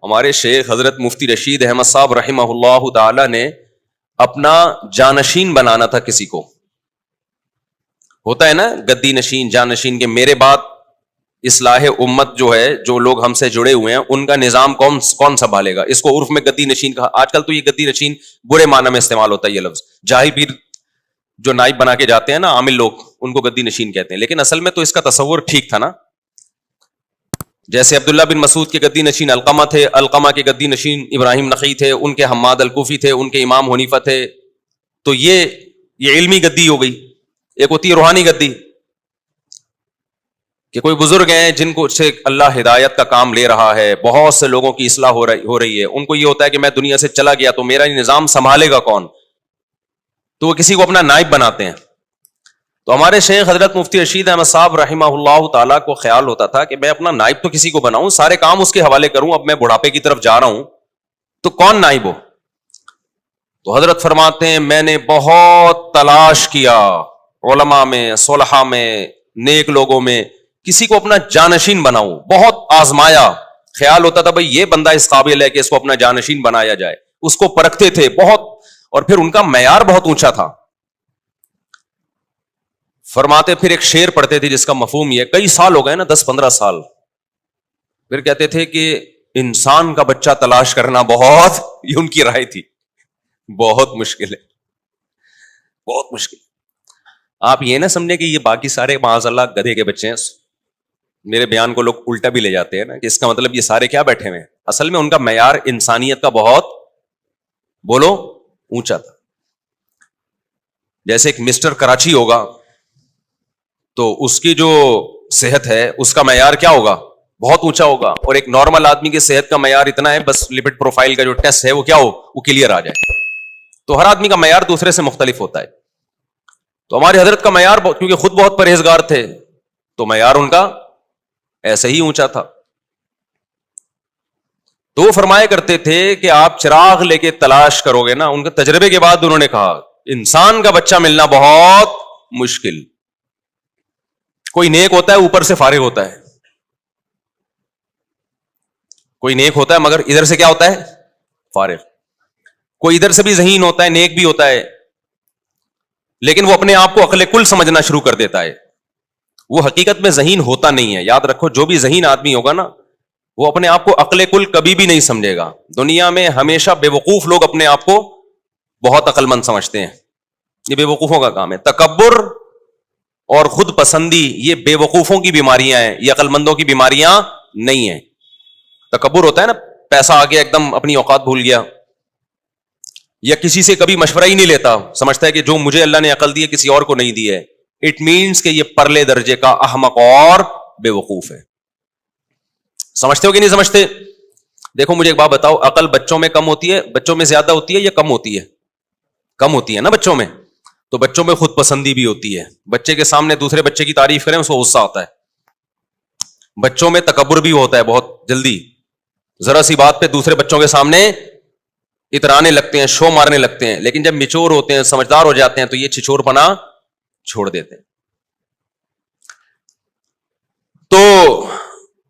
ہمارے شیخ حضرت مفتی رشید احمد صاحب رحمہ اللہ تعالی نے اپنا جانشین بنانا تھا کسی کو. ہوتا ہے نا گدی نشین جانشین کے. میرے بعد اصلاح امت جو ہے, جو لوگ ہم سے جڑے ہوئے ہیں, ان کا نظام کون سنبھالے گا؟ اس کو عرف میں گدی نشین کہا. آج کل تو یہ گدی نشین برے معنی میں استعمال ہوتا ہے یہ لفظ. جاہل پیر جو نائب بنا کے جاتے ہیں نا عامل لوگ, ان کو گدی نشین کہتے ہیں. لیکن اصل میں تو اس کا تصور ٹھیک تھا نا. جیسے عبداللہ بن مسعود کے گدی نشین علقمہ تھے, علقمہ کے گدی نشین ابراہیم نخعی تھے, ان کے حماد الکوفی تھے, ان کے امام حنیفہ تھے. تو یہ علمی گدی ہو گئی. ایک ہوتی ہے روحانی گدی, کہ کوئی بزرگ ہیں جن کو سے اللہ ہدایت کا کام لے رہا ہے, بہت سے لوگوں کی اصلاح ہو رہی ہے. ان کو یہ ہوتا ہے کہ میں دنیا سے چلا گیا تو میرا نظام سنبھالے گا کون؟ تو وہ کسی کو اپنا نائب بناتے ہیں. تو ہمارے شیخ حضرت مفتی رشید احمد صاحب رحمہ اللہ تعالیٰ کو خیال ہوتا تھا کہ میں اپنا نائب تو کسی کو بناؤں, سارے کام اس کے حوالے کروں. اب میں بڑھاپے کی طرف جا رہا ہوں تو کون نائب ہو؟ تو حضرت فرماتے ہیں میں نے بہت تلاش کیا علماء میں, صلحاء میں, نیک لوگوں میں, کسی کو اپنا جانشین بناؤں. بہت آزمایا. خیال ہوتا تھا بھئی یہ بندہ اس قابل ہے کہ اس کو اپنا جانشین بنایا جائے. اس کو پرکھتے تھے بہت, اور پھر ان کا معیار بہت اونچا تھا. فرماتے پھر ایک شعر پڑھتے تھے جس کا مفہوم یہ, کئی سال ہو گئے نا, 10-15 سال, پھر کہتے تھے کہ انسان کا بچہ تلاش کرنا بہت, یہ ان کی رائے تھی, بہت مشکل ہے, بہت مشکل. آپ یہ نہ سمجھیں کہ یہ باقی سارے معاذ اللہ گدھے کے بچے ہیں. میرے بیان کو لوگ الٹا بھی لے جاتے ہیں نا, کہ اس کا مطلب یہ سارے کیا بیٹھے ہوئے ہیں. اصل میں ان کا معیار انسانیت کا بہت, بولو, اونچا تھا. جیسے ایک مسٹر کراچی ہوگا تو اس کی جو صحت ہے اس کا معیار کیا ہوگا؟ بہت اونچا ہوگا. اور ایک نارمل آدمی کی صحت کا معیار اتنا ہے, بس لپڈ پروفائل کا جو ٹیسٹ ہے وہ کیا ہو, وہ کلیئر آ جائے. تو ہر آدمی کا معیار دوسرے سے مختلف ہوتا ہے. تو ہمارے حضرت کا معیار کیونکہ خود بہت پرہیزگار تھے تو معیار ان کا ایسے ہی اونچا تھا. تو وہ فرمایا کرتے تھے کہ آپ چراغ لے کے تلاش کرو گے نا. ان کے تجربے کے بعد انہوں نے کہا انسان کا بچہ ملنا بہت مشکل. کوئی نیک ہوتا ہے اوپر سے فارغ ہوتا ہے, کوئی نیک ہوتا ہے مگر ادھر سے کیا ہوتا ہے, فارغ. کوئی ادھر سے بھی ذہین ہوتا ہے, نیک بھی ہوتا ہے, لیکن وہ اپنے آپ کو عقل کل سمجھنا شروع کر دیتا ہے. وہ حقیقت میں ذہین ہوتا نہیں ہے. یاد رکھو, جو بھی ذہین آدمی ہوگا نا وہ اپنے آپ کو عقل کل کبھی بھی نہیں سمجھے گا. دنیا میں ہمیشہ بے وقوف لوگ اپنے آپ کو بہت عقل مند سمجھتے ہیں. یہ بے وقوفوں کا کام ہے. تکبر اور خود پسندی یہ بے وقوفوں کی بیماریاں ہیں, یہ عقل مندوں کی بیماریاں نہیں ہیں. تکبر ہوتا ہے نا, پیسہ آ گیا ایک دم اپنی اوقات بھول گیا, یا کسی سے کبھی مشورہ ہی نہیں لیتا, سمجھتا ہے کہ جو مجھے اللہ نے عقل دی ہے کسی اور کو نہیں دی ہے. اٹ مینس کہ یہ پرلے درجے کا احمق اور بے وقوف ہے. سمجھتے ہو کہ نہیں سمجھتے؟ دیکھو مجھے ایک بات بتاؤ, عقل بچوں میں کم ہوتی ہے, بچوں میں زیادہ ہوتی ہے یا کم ہوتی ہے؟ کم ہوتی ہے نا بچوں میں. تو بچوں میں خود پسندی بھی ہوتی ہے. بچے کے سامنے دوسرے بچے کی تعریف کریں اس کو غصہ آتا ہے. بچوں میں تکبر بھی ہوتا ہے بہت جلدی, ذرا سی بات پہ دوسرے بچوں کے سامنے اترانے لگتے ہیں, شو مارنے لگتے ہیں. لیکن جب میچور ہوتے ہیں, سمجھدار ہو جاتے ہیں, تو یہ چھچور پنا چھوڑ دیتے ہیں. تو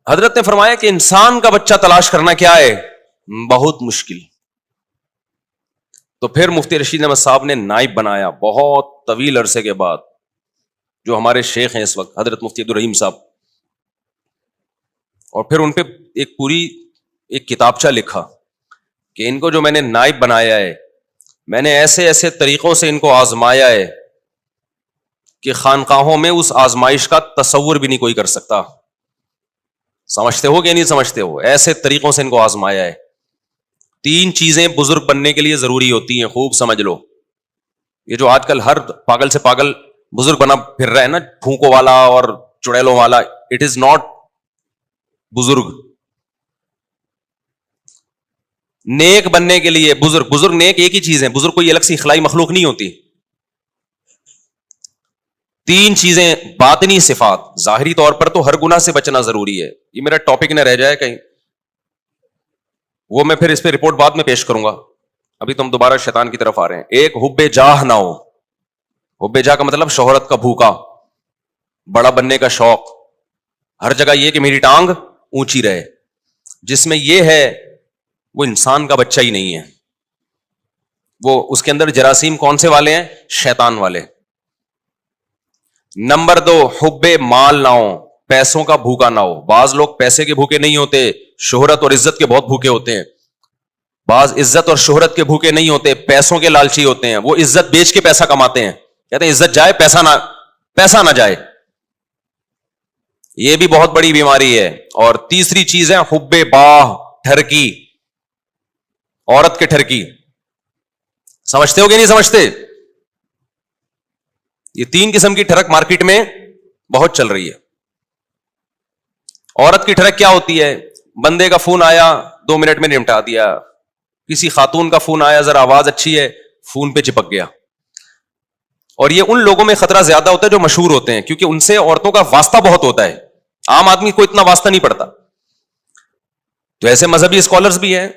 حضرت نے فرمایا کہ انسان کا بچہ تلاش کرنا کیا ہے, بہت مشکل. تو پھر مفتی رشید احمد صاحب نے نائب بنایا بہت طویل عرصے کے بعد, جو ہمارے شیخ ہیں اس وقت حضرت مفتی عبدالرحیم صاحب. اور پھر ان پہ ایک پوری ایک کتابچہ لکھا کہ ان کو جو میں نے نائب بنایا ہے, میں نے ایسے ایسے طریقوں سے ان کو آزمایا ہے کہ خانقاہوں میں اس آزمائش کا تصور بھی نہیں کوئی کر سکتا. سمجھتے ہو کہ نہیں سمجھتے ہو؟ ایسے طریقوں سے ان کو آزمایا ہے. 3 چیزیں بزرگ بننے کے لیے ضروری ہوتی ہیں, خوب سمجھ لو. یہ جو آج کل ہر پاگل سے پاگل بزرگ بنا پھر رہا ہے نا, پھونکوں والا اور چڑیلوں والا, اٹ از ناٹ بزرگ. نیک بننے کے لیے بزرگ نیک ایک ہی چیز ہے. بزرگ کوئی الگ سی اخلائی مخلوق نہیں ہوتی. 3 چیزیں باطنی صفات. ظاہری طور پر تو ہر گناہ سے بچنا ضروری ہے, یہ میرا ٹاپک نہ رہ جائے کہیں, وہ میں پھر اس پہ رپورٹ بعد میں پیش کروں گا. ابھی تو ہم دوبارہ شیطان کی طرف آ رہے ہیں. ایک حب جاہ نہ ہو. حب جاہ کا مطلب شہرت کا بھوکا, بڑا بننے کا شوق, ہر جگہ یہ کہ میری ٹانگ اونچی رہے, جس میں یہ ہے وہ انسان کا بچہ ہی نہیں ہے. وہ اس کے اندر جراثیم کون سے والے ہیں؟ شیطان والے. نمبر 2، حب مال نہ ہو، پیسوں کا بھوکا نہ ہو. بعض لوگ پیسے کے بھوکے نہیں ہوتے، شہرت اور عزت کے بہت بھوکے ہوتے ہیں. بعض عزت اور شہرت کے بھوکے نہیں ہوتے، پیسوں کے لالچی ہوتے ہیں. وہ عزت بیچ کے پیسہ کماتے ہیں، کہتے ہیں عزت جائے پیسہ نہ جائے. یہ بھی بہت بڑی بیماری ہے. اور تیسری چیز ہے حب باہ، ٹھرکی، عورت کے ٹھرکی. سمجھتے ہو کہ نہیں سمجھتے؟ یہ 3 قسم کی ٹھڑک مارکیٹ میں بہت چل رہی ہے. عورت کی ٹھڑک کیا ہوتی ہے؟ بندے کا فون آیا 2 منٹ میں نمٹا دیا. کسی خاتون کا فون آیا، ذرا آواز اچھی ہے، فون پہ چپک گیا. اور یہ ان لوگوں میں خطرہ زیادہ ہوتا ہے جو مشہور ہوتے ہیں، کیونکہ ان سے عورتوں کا واسطہ بہت ہوتا ہے. عام آدمی کو اتنا واسطہ نہیں پڑتا. تو ایسے مذہبی اسکالرز بھی ہیں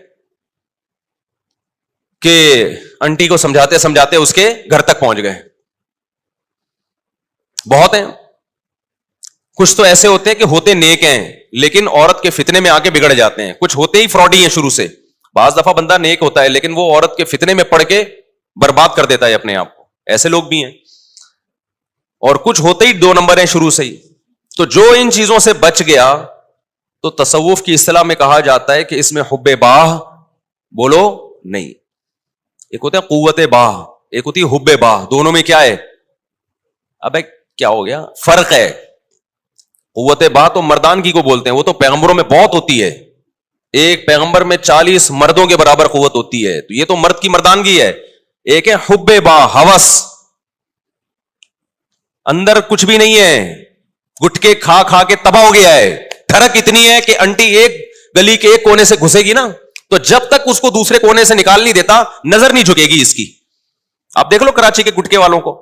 کہ انٹی کو سمجھاتے سمجھاتے اس کے گھر تک پہنچ گئے. بہت ہیں. کچھ تو ایسے ہوتے ہیں کہ ہوتے نیک ہیں لیکن عورت کے فتنے میں آ کے بگڑ جاتے ہیں. کچھ ہوتے ہی فراڈی ہیں شروع سے. بعض دفعہ بندہ نیک ہوتا ہے لیکن وہ عورت کے فتنے میں پڑ کے برباد کر دیتا ہے اپنے آپ کو. ایسے لوگ بھی ہیں. اور کچھ ہوتے ہی 2 نمبر ہیں شروع سے ہی. تو جو ان چیزوں سے بچ گیا تو تصوف کی اصطلاح میں کہا جاتا ہے کہ اس میں حب باہ بولو نہیں. ایک ہوتا ہے قوت باہ، ایک ہوتی ہے حب باہ. دونوں میں کیا ہے؟ اب کیا ہو گیا؟ فرق ہے. قوت باہ تو مردانگی کو بولتے ہیں، وہ تو پیغمبروں میں بہت ہوتی ہے. ایک پیغمبر میں 40 مردوں کے برابر قوت ہوتی ہے. تو یہ تو مرد کی مردانگی ہے. ایک ہے حب باہ، ہوس. اندر کچھ بھی نہیں ہے، گٹکے کھا کھا کے تباہ ہو گیا ہے. ٹھڑک اتنی ہے کہ انٹی ایک گلی کے ایک کونے سے گھسے گی نا تو جب تک اس کو دوسرے کونے سے نکال نہیں دیتا نظر نہیں جھکے گی اس کی. آپ دیکھ لو کراچی کے گٹکے والوں کو.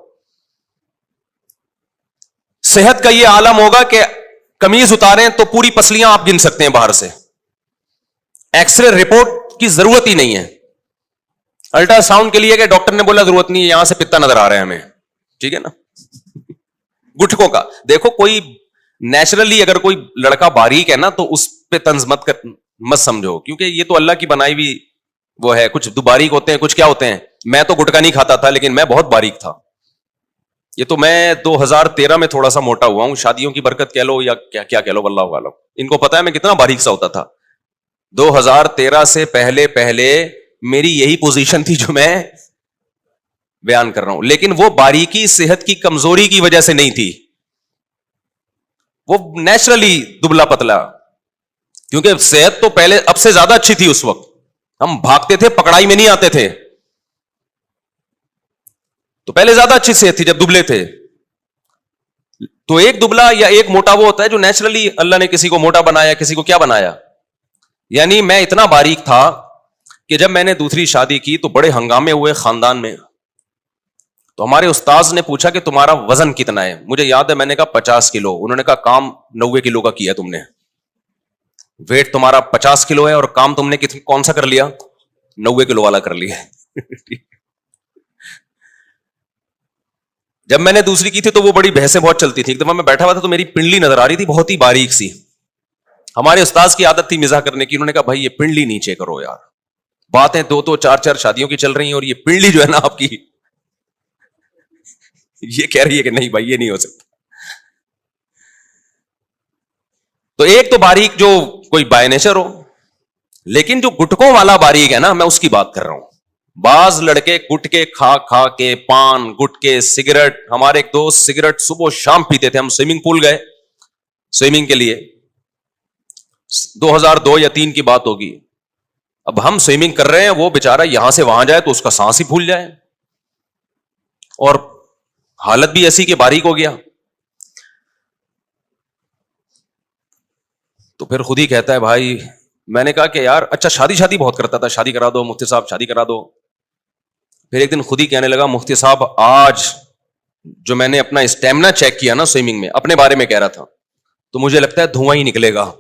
صحت کا یہ عالم ہوگا کہ قمیض اتاریں تو پوری پسلیاں آپ گن سکتے ہیں باہر سے. ایکس رے رپورٹ کی ضرورت ہی نہیں ہے. الٹرا ساؤنڈ کے لیے کہ ڈاکٹر نے بولا ضرورت نہیں ہے، یہاں سے پتا نظر آ رہا ہے ہمیں. ٹھیک ہے نا. گٹکوں کا دیکھو، کوئی نیچرلی اگر کوئی لڑکا باریک ہے نا تو اس پہ طنز مت سمجھو، کیونکہ یہ تو اللہ کی بنائی ہوئی وہ ہے. کچھ باریک ہوتے ہیں، کچھ کیا ہوتے ہیں. میں تو گٹکا نہیں کھاتا تھا لیکن میں بہت باریک تھا. یہ تو میں 2013 میں تھوڑا سا موٹا ہوا ہوں. شادیوں کی برکت کہہ لو یا کیا کہہ لو، واللہ عالم. ان کو پتا ہے میں کتنا باریک سا ہوتا تھا. 2013 سے پہلے میری یہی پوزیشن تھی جو میں بیان کر رہا ہوں. لیکن وہ باریکی صحت کی کمزوری کی وجہ سے نہیں تھی، وہ نیچرلی دبلا پتلا. کیونکہ صحت تو پہلے اب سے زیادہ اچھی تھی. اس وقت ہم بھاگتے تھے، پکڑائی میں نہیں آتے تھے. تو پہلے زیادہ اچھی صحت تھی جب دبلے تھے. تو ایک دبلا یا ایک موٹا وہ ہوتا ہے جو نیچرلی اللہ نے کسی کو موٹا بنایا، کسی کو کیا بنایا. یعنی میں اتنا باریک تھا کہ جب میں نے دوسری شادی کی تو بڑے ہنگامے ہوئے خاندان میں. تو ہمارے استاذ نے پوچھا کہ تمہارا وزن کتنا ہے. مجھے یاد ہے میں نے کہا 50 کلو. انہوں نے کہا کام 90 کلو کا کیا تم نے. ویٹ تمہارا 50 کلو ہے اور کام تم نے کون سا کر لیا؟ 90 کلو والا کر لیا. جب میں نے دوسری کی تھی تو وہ بڑی بحثیں بہت چلتی تھی. ایک دفعہ میں بیٹھا ہوا تھا تو میری پنڈلی نظر آ رہی تھی بہت ہی باریک سی. ہمارے استاذ کی عادت تھی مزاح کرنے کی. انہوں نے کہا بھائی یہ پنڈلی نیچے کرو یار. باتیں 2 4 شادیوں کی چل رہی ہیں اور یہ پنڈلی جو ہے نا آپ کی یہ کہہ رہی ہے کہ نہیں بھائی یہ نہیں ہو سکتا. تو ایک تو باریک جو کوئی بائی نیچر ہو، لیکن جو گٹکوں والا باریک ہے نا میں اس کی بات کر رہا ہوں. بعض لڑکے گٹکے کھا کھا کے، پان گٹکے سگریٹ. ہمارے ایک دوست سگریٹ صبح شام پیتے تھے. ہم سوئمنگ پول گئے سوئمنگ کے لیے، 2002 یا 2003 کی بات ہوگی. اب ہم سوئمنگ کر رہے ہیں، وہ بےچارا یہاں سے وہاں جائے تو اس کا سانس ہی پھول جائے، اور حالت بھی ایسی کہ باریک ہو گیا. تو پھر خود ہی کہتا ہے بھائی، میں نے کہا کہ یار اچھا شادی بہت کرتا تھا، شادی کرا دو مفتی صاحب، شادی کرا دو. پھر ایک دن خود ہی کہنے لگا مفتی صاحب آج جو میں نے اپنا اسٹیمنا چیک کیا نا سوئمنگ میں، اپنے بارے میں کہہ رہا تھا، تو مجھے لگتا ہے دھواں ہی نکلے گا.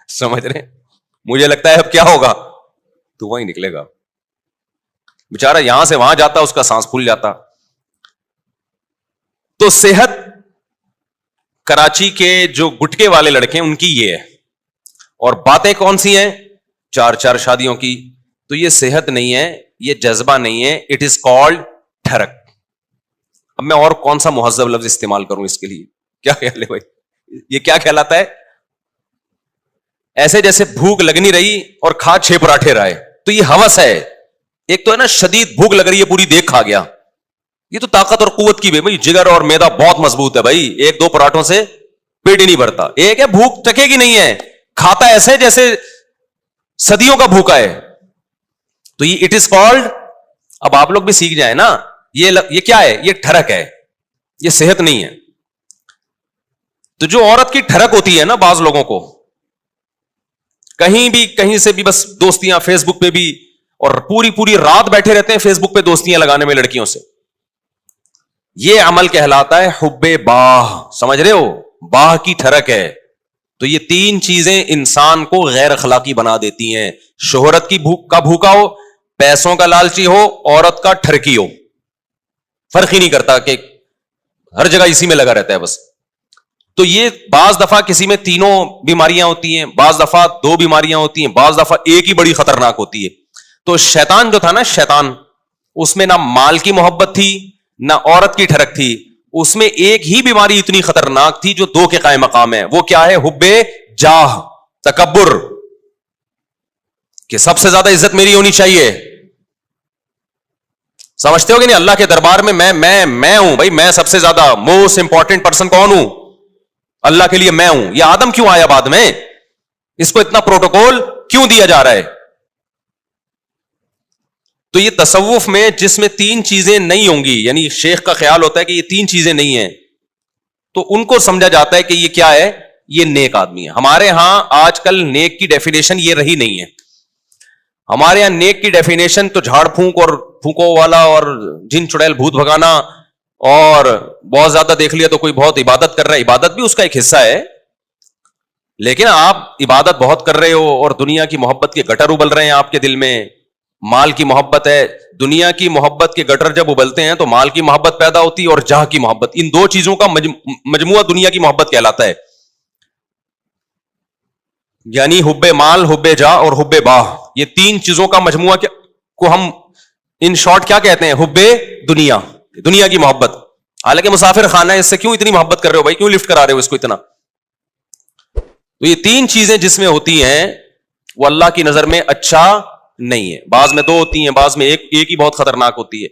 سمجھ رہے ہیں؟ مجھے لگتا ہے اب کیا ہوگا، دھواں ہی نکلے گا. بیچارہ یہاں سے وہاں جاتا، اس کا سانس پھول جاتا. تو صحت کراچی کے جو گٹکے والے لڑکے ان کی یہ ہے. اور باتیں کون سی ہیں؟ چار چار شادیوں کی. تو یہ صحت نہیں ہے, یہ جذبہ نہیں ہے, اٹ از کالڈ ٹھرک. اب میں اور کون سا مہذب لفظ استعمال کروں اس کے لیے؟ کیا خیال ہے بھائی, یہ کیا کہلاتا ہے؟ ایسے جیسے بھوک لگنی رہی اور کھا 6 پراٹھے رہے. تو یہ ہوس ہے. ایک تو ہے نا شدید بھوک لگ رہی ہے, پوری دیکھ کھا گیا, یہ تو طاقت اور قوت کی بھائی, جگر اور میدا بہت مضبوط ہے بھائی, 1-2 پراٹھوں سے پیٹ ہی نہیں بھرتا. ایک ہے بھوک ٹکے گی نہیں ہے, کھاتا ایسے جیسے صدیوں کا بھوکا ہے. تو یہ اٹ از کالڈ, اب آپ لوگ بھی سیکھ جائیں نا, یہ کیا ہے؟ یہ ٹھرک ہے, یہ صحت نہیں ہے. تو جو عورت کی ٹھرک ہوتی ہے نا, بعض لوگوں کو کہیں سے بھی بس دوستیاں فیس بک پہ بھی, اور پوری رات بیٹھے رہتے ہیں فیس بک پہ دوستیاں لگانے میں لڑکیوں سے. یہ عمل کہلاتا ہے حب باہ. سمجھ رہے ہو؟ باہ کی ٹھرک ہے. تو یہ 3 چیزیں انسان کو غیر اخلاقی بنا دیتی ہیں. شہرت کی بھوک کا بھوکا ہو, پیسوں کا لالچی ہو, عورت کا ٹھرکی ہو, فرق ہی نہیں کرتا کہ ہر جگہ اسی میں لگا رہتا ہے بس. تو یہ بعض دفعہ کسی میں 3 بیماریاں ہوتی ہیں, بعض دفعہ 2 بیماریاں ہوتی ہیں, بعض دفعہ ایک ہی بڑی خطرناک ہوتی ہے. تو شیطان جو تھا نا, شیطان, اس میں نہ مال کی محبت تھی نہ عورت کی ٹھرک تھی, اس میں ایک ہی بیماری اتنی خطرناک تھی جو 2 کے قائم مقام ہے. وہ کیا ہے؟ حب جاہ, تکبر, کہ سب سے زیادہ عزت میری ہونی چاہیے. سمجھتے ہو کہ نہیں؟ اللہ کے دربار میں میں ہوں بھائی, میں سب سے زیادہ موسٹ امپورٹنٹ پرسن کون ہوں؟ اللہ کے لیے میں ہوں. یہ آدم کیوں آیا بعد میں؟ اس کو اتنا پروٹوکول کیوں دیا جا رہا ہے؟ تو یہ تصوف میں جس میں 3 چیزیں نہیں ہوں گی, یعنی شیخ کا خیال ہوتا ہے کہ یہ 3 چیزیں نہیں ہیں, تو ان کو سمجھا جاتا ہے کہ یہ کیا ہے؟ یہ نیک آدمی ہے. ہمارے ہاں آج کل نیک کی ڈیفینیشن یہ رہی نہیں ہے. ہمارے یہاں نیک کی ڈیفینیشن تو جھاڑ پھونک اور پھونکو والا اور جن چڑیل بھوت بھگانا, اور بہت زیادہ دیکھ لیا تو کوئی بہت عبادت کر رہا ہے. عبادت بھی اس کا ایک حصہ ہے, لیکن آپ عبادت بہت کر رہے ہو اور دنیا کی محبت کے گٹر ابل رہے ہیں آپ کے دل میں. مال کی محبت ہے, دنیا کی محبت کے گٹر جب ابلتے ہیں تو مال کی محبت پیدا ہوتی ہے اور جاہ کی محبت. ان 2 چیزوں کا مجموعہ دنیا کی محبت کہلاتا ہے. یعنی حب مال, حب جاہ اور حب باہ, یہ 3 چیزوں کا مجموعہ کو ہم ان شارٹ کیا کہتے ہیں؟ حب دنیا, دنیا کی محبت. حالانکہ مسافر خانہ ہے, اس سے کیوں اتنی محبت کر رہے ہو بھائی, کیوں لفٹ کرا رہے ہو اس کو اتنا؟ تو یہ 3 چیزیں جس میں ہوتی ہیں وہ اللہ کی نظر میں اچھا نہیں ہے. بعض میں 2 ہوتی ہیں, بعض میں ایک ہی بہت خطرناک ہوتی ہے.